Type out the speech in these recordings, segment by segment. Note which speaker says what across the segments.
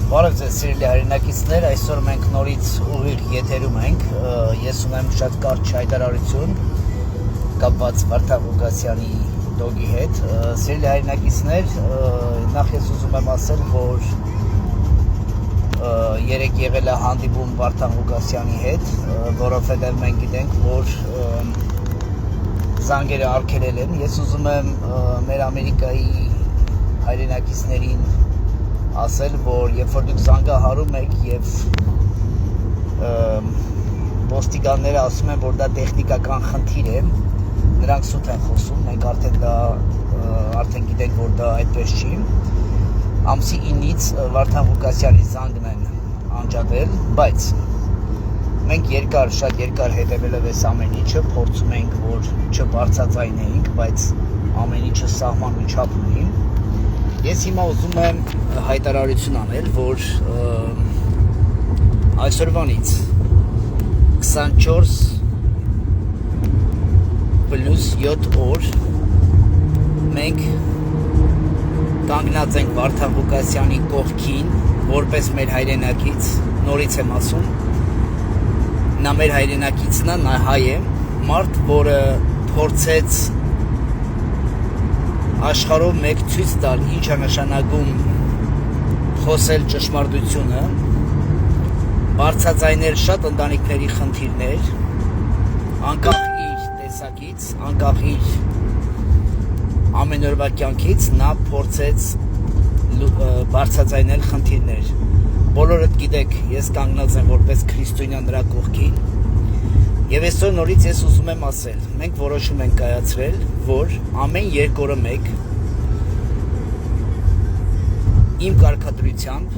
Speaker 1: Բարև ձեզ սիրելի հայրենակիցներ, այսօր մենք նորից ուղիղ եթերում ենք, ես ունեմ շատ կարճ հայտարարություն կապված Վարդան Ղուկասյանի դոգի հետ, սիրելի հայրենակիցներ, նախ ես ուզում եմ ասել, որ երեկ եղել է հանդիպում Վարդան Ղուկասյանի հետ, որովհետև մենք գիտենք, որ զանգերը արգելել են, ես ուզում եմ մեր Ամերիկայի հայրենակիցներին ասել, որ երբ որ դուք զանգահարում եք եւ ոստիկանները ասում են, որ դա տեխնիկական խնդիր է, նրանք սուտ են խոսում, մենք արդեն գիտենք, որ դա այդպես չի։ Ամսի 9-ից Վարդան Ղուկասյանի զանգն են անջատել, բայց մենք շատ երկար հետևելով այս ամեն ինչը, փորձում ենք, որ չբարձրացնենք, բայց ամեն ինչը սահման ու չափ ունի։ Ես հիմա ուզում եմ հայտարարություն անել, որ այսօրվանից 24 պլյուս 7 օր մենք կանգնած ենք Վարդան Ղուկասյանի կողքին, որպես մեր հայրենակից, նորից եմ ասում, նա մեր հայրենակիցն է, նա հայ է, մարդ, որը փորձեց աշխարհով մեկ ցույց տալ ինչ է նշանակում խոսել ճշմարտությունը, բարձրաձայնել շատ ընտանիքների խնդիրներ, անկախ իր տեսակից, անկախ իր ամենօրվա կյանքից, նա փորձեց բարձրաձայնել խնդիրներ։ Բոլորդ գիտեք, ես կանգնած եմ որպես քրիստոնյա նրա կողքին, եւ այսօր նորից ես ուզում եմ ասել, մենք որոշում ենք կայացրել, որ ամեն երկու օրը մեկ իմ կարգադրությամբ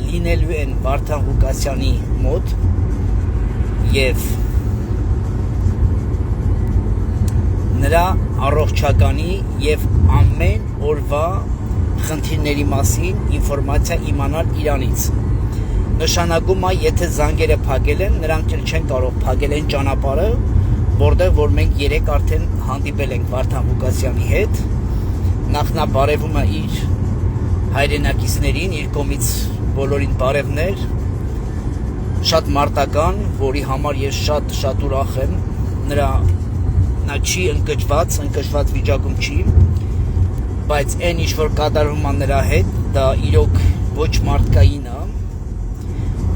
Speaker 1: լինելու են Վարդան Ղուկասյանի մոտ եւ նրա առողջականի եւ ամեն օրվա խնդիրների մասին ինֆորմացիա իմանալ իրանից։ Նշանակում է, եթե զանգերը փակել են, նրանք չեն կարող փակել են ճանապարհը, որտեղ որ մենք երեք արդեն հանդիպել ենք Վարդան Ղուկասյանի հետ, նախ նա բարևում է իր հայրենակիցներին, իր կողմից բոլորին բարևներ, շատ մարտական, որի համար ես շատ ուրախ եմ, նա չի ընկճված վիճակում չի, բայց այն ինչ որ կատարվում է նրա հետ, դա իրոք ոչ մարդկային է,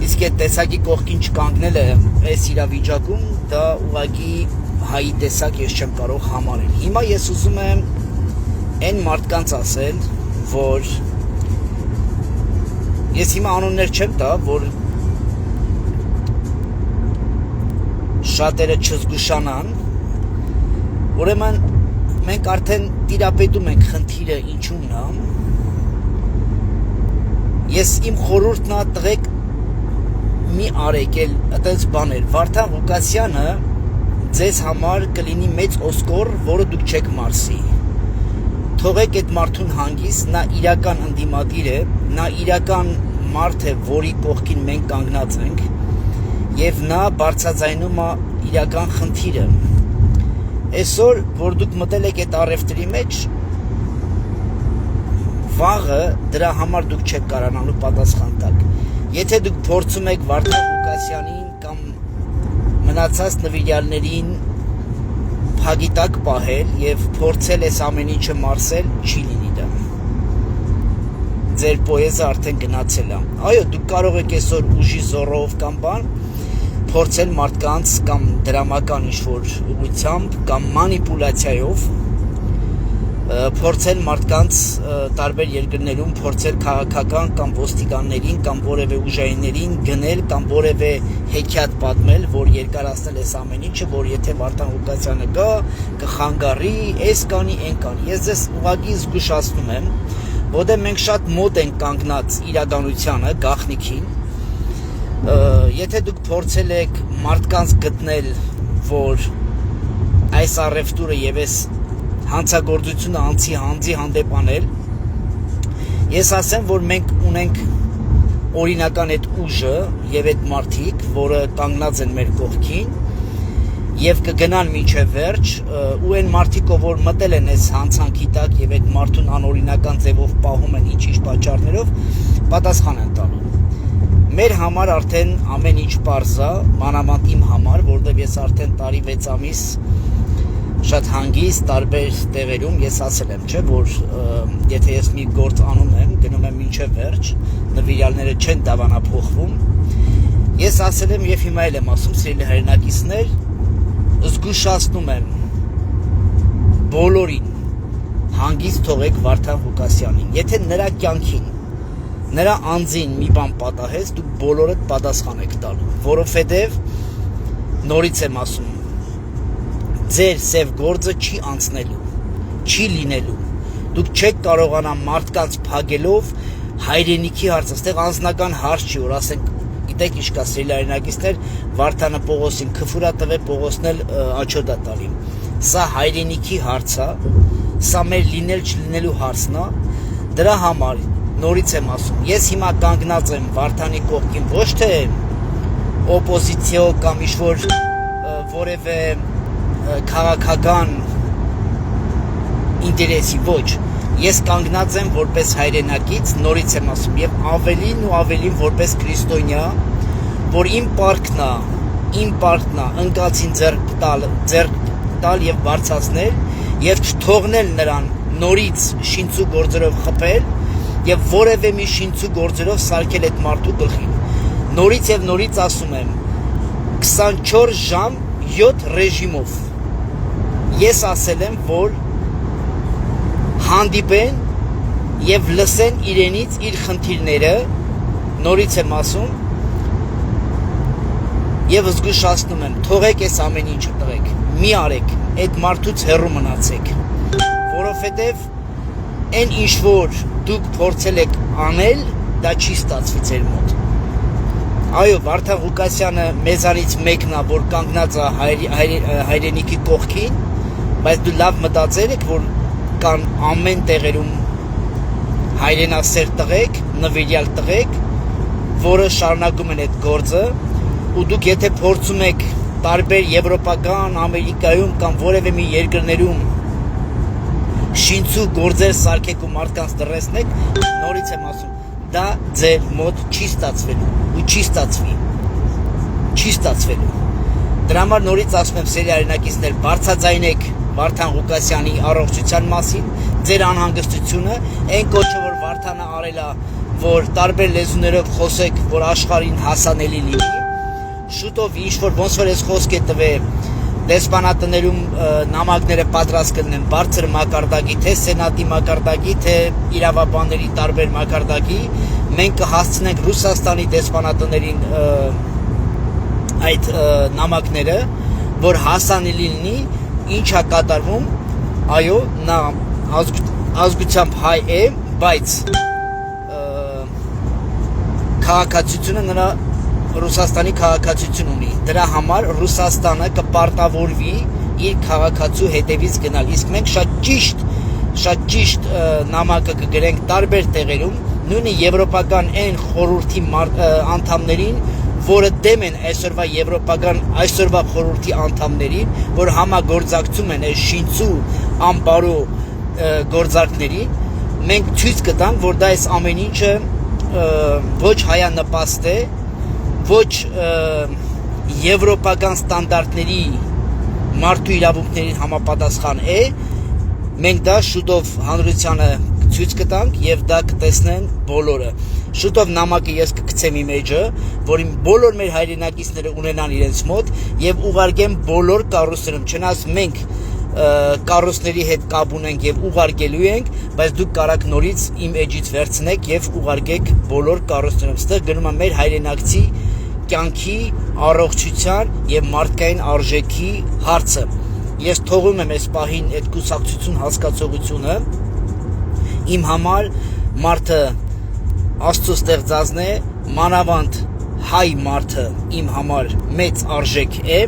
Speaker 1: իսկ այդ տեսակի կողքին չկանգնելը այս իրավիճակում, դա ուղղակի հայի տեսակ ես չեմ կարող համարել։ Հիմա ես ուզում եմ այն մարդկանց ասել, որ ես հիմա անուններ չեմ տա, որ շատերը չզգուշանան, ուրեմն մենք արդեն տիրապետում ենք խնդիրը ինչումն է, ես իմ խորհուրդն է տղեկ մի արեք էլ այդպես բաներ, Վարդան Ղուկասյանը ձեզ համար կլինի մեծ օսկոր, որը դուք չեք մարսի, թողեք այդ մարդուն հանգիստ, նա իրական ընդդիմադիր է, նա իրական մարդ է, որի կողքին մենք կանգնած ենք եւ նա բարձրաձայնում է իրական խնդիրը։ Այսօր, որ դուք մտել եք այդ առևտրի մեջ, վաղը դրա համար դուք չեք կարողանալու պատասխան տալ։ Եթե դուք փորձում եք Վարդան Ղուկասյանին կամ մնացած նվիրյալներին փագի տակ պահել եւ փորձել այս ամեն ինչը մարսել, չի լինի դա։ Ձեր պոեզը արդեն գնացել է։ Այո, դուք կարող եք այսօր ուժի զորով կամ բան փորձել մարդկանց կամ դրամական ինչ-որ ուղղությամբ կամ մանիպուլյացիայով փորձել մարդկանց տարբեր երկրներում փորձել քաղաքական կամ ոստիկաններին կամ որևէ ուժայիններին գնել կամ որևէ հեքիաթ պատմել, որ երկարացնել այս ամեն ինչը, որ եթե Վարդան Ղուկասյանը գա, կխանգարի, այս կանի, այն կանի։ Ես ձեզ ուղղակի զգուշացնում եմ, որտեղ մենք շատ մոտ ենք կանգնած իրականությանը, գաղտնիքին։ Եթե դուք փորձել եք մարդկանց գտնել, որ այս առևտուրը եւ այս հանցագործությունը անձի հանդեպ անել, ես ասեմ, որ մենք ունենք օրինական այդ ուժը եւ այդ մարդիկ, որը կանգնած են մեր կողքին եւ կգնան մինչեւ վերջ ու այն մարդիկ, որ մտել են այս հանցանքի տակ եւ այդ մարդուն անօրինական ձևով պահում են ինչ-ինչ պատճառներով, պատասխան են տալու։ Մեր համար արդեն ամեն ինչ պարզ է, մանավանդ իմ համար, որովհետեւ ես արդեն տարի 6 ամիս շատ հանգիստ տարբեր տեղերում ես ասել եմ, չէ, որ եթե ես մի գործ անում եմ, գնում եմ մինչև վերջ, նվիրյալները չեն դավանափոխվում։ Ես ասել եմ եւ հիմա էլ եմ ասում, սիրելի հայրենակիցներ, զգուշացնում եմ բոլորին, հանգիստ թողեք Վարդան Ղուկասյանին։ Եթե նրա կյանքին, նրա անձին մի բան պատահեց, դուք բոլորդ պատասխան եք տալու, որովհետեւ նորից եմ ասում, ձեր սև գործը չի անցնելու, չի լինելու։ Դուք չեք կարողանա մարդկանց փագելով հայրենիքի հարցը, այստեղ անձնական հարց չի, որ ասենք, գիտեք ինչ կա, սիրելի հայրենակիցներ, Վարդանը Պողոսին քֆուրա տվե, Պողոսն էլ աչոդա տալի։ Սա հայրենիքի հարց է, սա մեր լինել չլինելու հարցն է։ Դրա համար նորից եմ ասում, ես հիմա կանգնած եմ Վարդանի կողքին, ոչ թե օպոզիցիո կամ ինչ-որ որևէ քաղաքական ինտերեսի, ոչ, ես կանգնած եմ որպես հայրենակից, նորից եմ ասում, եւ ավելին ու ավելին որպես քրիստոնյա, որ իմ պարտքն է ընկածին ձեռք տալ եւ բարձրացնել եւ չթողնել նրան նորից շինծու գործերով խփել եւ որևէ մի շինծու գործերով սարքել այդ մարդու գլխին։ Նորից ասում եմ, 24 ժամ 7 ռեժիմով ես ասել եմ, որ հանդիպեն եւ լսեն իրենից իր խնդիրները, նորից եմ ասում եւ զգուշացնում եմ, թողեք այս ամեն ինչը տղեկ, մի արեք, այդ մարդուց հեռու մնացեք, որովհետեւ այն ինչ որ դուք փորձել եք անել, դա չի ստացվի ձեր մոտ։ Այո, Վարդան Ղուկասյանը մեզանից մեկն է, որ կանգնած է հայրենիքի կողքին, բայց դու լավ մտածել եք, որ կան ամեն տեղերում հայրենասեր տղեկ, նվիրյալ տղեկ, որը շարունակում են այդ գործը, ու դուք եթե փորձում եք տարբեր եվրոպական, Ամերիկայում կամ որևէ մի երկրներում շինծու գործեր սարքեք ու մարդկանց դրեսնեք, նորից եմ ասում, դա ձեր մոտ չի ստացվելու ու չի ստացվելու։ Դրա համար նորից ասում եմ, սիրելի հայրենակիցներ, բարձրաձայնեք Վարդան Ղուկասյանի առողջության մասին, ձեր անհանգստությունը, այն կոչը, որ Վարդանը արել է, որ տարբեր լեզուներով խոսեք, որ աշխարհին հասանելի լինի, շուտով ինչ որ ոնց որ ես խոսք է տվել, դեսպանատներում նամակները պատրաստ կլինեն բարձր մակարդակի, թե սենատի մակարդակի, թե իրավաբանների տարբեր մակարդակի, մենք կհասցնենք Ռուսաստանի դեսպանատներին այդ նամակները, որ հասանելի լինի, ինչ է կատարվում, այո, նա ազգությամբ հայ է, բայց քաղաքացիությունը նրա Ռուսաստանի քաղաքացիություն ունի, դրա համար Ռուսաստանը կպարտավորվի իր քաղաքացու հետևից գնալ, իսկ մենք շատ ճիշտ նամակը կգրենք տարբեր տեղերում, նույնը եվրոպական այն խորհրդի անդամներին, որը դեմ են այսօրվա խորհրդի անդամներին, որ համագործակցում են այս շինծու ամբարո գործարքներին, մենք ցույց կտանք, որ դա այս ամեն ինչը ոչ հայանպաստ է, ոչ եվրոպական ստանդարտների մարդու իրավունքների համապատասխան է, մենք դա շուտով հանրությանը ցույց կտանք եւ դա կտեսնեն բոլորը։ Շուտով նամակը ես կգցեմ իմ էջը, որ բոլոր մեր հայրենակիցները ունենան իրենց մոտ եւ ուղարկեմ բոլոր կառույցներում, չնայած մենք կառույցների հետ կապ ունենք եւ ուղարկելու ենք, բայց դուք կարաք նորից իմ էջից վերցնեք եւ ուղարկեք բոլոր կառույցներում։ Ստեղ գնում է մեր հայրենակցի կյանքի, առողջության եւ մարդկային արժեքի հարցը։ Ես թողում եմ այս պահին այդ կուսակցություն հասկացողությունը, իմ համար մարդը Աստծո ստեղծածն է, մանավանդ հայ մարդը իմ համար մեծ արժեք է,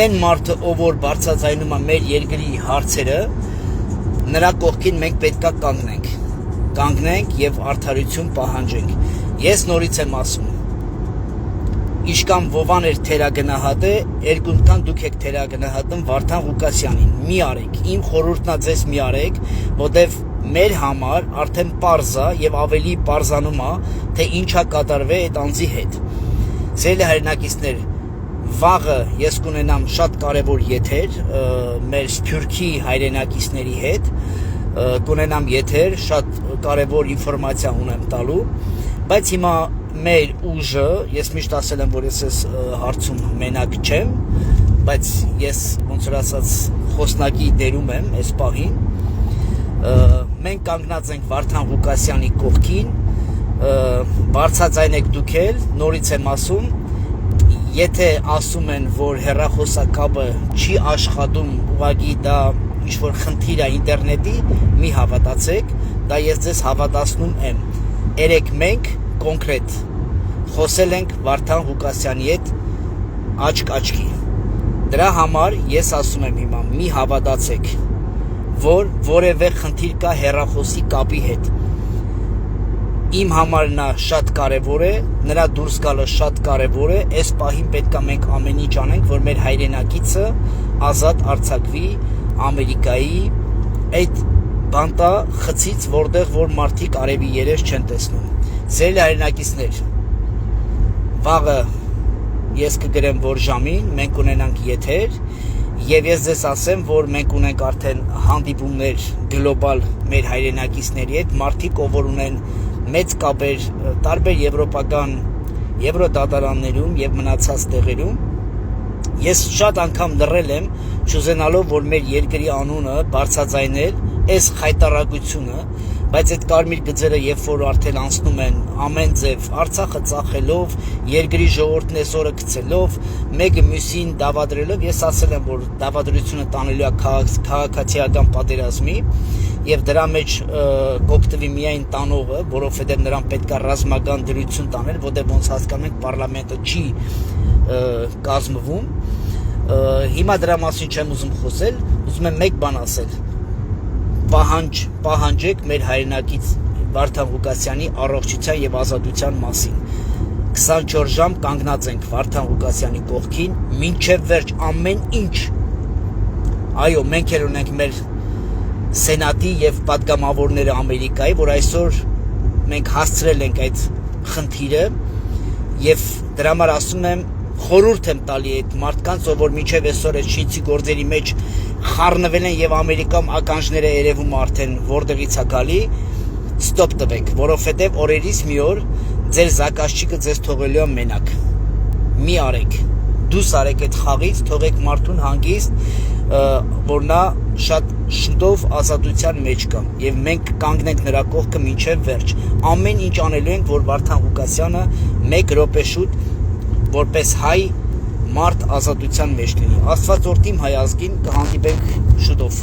Speaker 1: այն մարդը, ով որ բարձրաձայնում է մեր երկրի հարցերը, նրա կողքին մենք պետքա կանգնենք եւ արդարություն պահանջենք։ Ես նորից եմ ասում, Իշկան Վովան էր թերագնահատը, երկու անգամ դուք եք թերագնահատում Վարդան Ղուկասյանին։ Մի արեք, իմ խորհուրդն է ձեզ մի արեք, որտեվ մեր համար արդեն պարզա եւ ավելի պարզանում է, թե ինչա կատարվել այդ անձի հետ։ Ձեր հայրենակիցներ, վաղը ես կունենամ շատ կարևոր եթեր մեր Սփյուռքի հայրենակիցների հետ, կունենամ եթեր, շատ կարևոր ինֆորմացիա ունեմ տալու, բայց հիմա մեր ուժը, ես միշտ ասել եմ, որ ես այս հարցում մենակ չեմ, բայց ես ոնց որ ասած խոսնակի դերում եմ այս պահին, մենք կանգնած ենք Վարդան Ղուկասյանի կողքին, բարձրաձայն եք դուք էլ, նորից եմ ասում, եթե ասում են, որ հեռախոսակապը չի աշխատում, ուղղակի դա ինչ-որ խնդիր է ինտերնետի, մի հավատացեք, դա ես ձեզ հավատացնում եմ, երեք մենք կոնկրետ խոսել ենք Վարդան Ղուկասյանի հետ աչք-աչքի, դրա համար ես ասում եմ հիմա, մի հավատացեք, որ որևէ խնդիր կա հեռախոսի կապի հետ, իմ համար նա շատ կարևոր է, նրա դուրս գալը շատ կարևոր է, այս պահին պետք է մենք ամեն ինչ անենք, որ մեր հայրենակիցը ազատ արձակվի Ամերիկայի այդ բանտա խցից, որտեղ որ մարդիկ արևի երես չեն տեսնում։ Ձեր հայրենակիցներ, վաղը ես կգրեմ, որ ժամին մենք ունենանք եթեր, եւ ես ձեզ ասեմ, որ մենք ունենք արդեն հանդիպումներ գլոբալ մեր հայրենակիցների հետ, մարդիկ, ով ունեն մեծ կապեր տարբեր եվրոպական եվրոդատարաններում եւ մնացած տեղերում, ես շատ անգամ լռել եմ, չուզենալով, որ մեր երկրի անունը բարձրաձայնել այս խայտարակությունը, բայց այդ կարմիր գծերը երբ որ արդեն անցնում են ամեն ձև, Արցախը ծախելով, երկրի ժողովրդն այսօրը գցելով, մեկը մյուսին դավադրելով, ես ասել եմ, որ դավադրությունը տանելու է քաղաքացիական պատերազմի եւ դրա մեջ կօգտվի միայն տանողը, որովհետեւ նրան պետք է ռազմական դրություն տանել, որտեղ ոնց հասկանում ենք պարլամենտը չի կազմվում։ Հիմա դրա մասին չեմ ուզում խոսել, ուզում եմ մեկ բան ասել։ Պահանջեք մեր հայրենակից Վարդան Ղուկասյանի առողջության եւ ազատության մասին։ 24 ժամ կանգնած ենք Վարդան Ղուկասյանի կողքին, մինչև վերջ ամեն ինչ։ Այո, մենք էլ ունենք մեր սենատի եւ պատգամավորները Ամերիկայի, որ այսօր մենք հասցրել ենք այդ խնդիրը եւ դրա համար ասում եմ, խորհուրդ եմ տալի այդ մարդկանց, ով որ մինչև այսօր այդ շինցի գործերի մեջ խառնվել են եւ Ամերիկայում ականջները երևում արդեն որտեղից է գալի, ստոպ տվեք, որովհետեւ օրերից մի օր ձեր զակաշչիկը ձեզ թողելու է մենակ։ Մի արեք, դուս արեք այդ խաղից, թողեք մարդուն հանգիստ, որ նա շատ շուտով ազատության մեջ կա եւ մենք կանգնենք նրա կողքը մինչեւ վերջ։ Ամեն ինչ անելու ենք, որ Վարդան Ղուկասյանը 1 րոպե շուտ որպես հայ մարդ ազատության մեջ լինի։ Աստված օրհնի հայ ազգին, կհանդիպենք շուտով։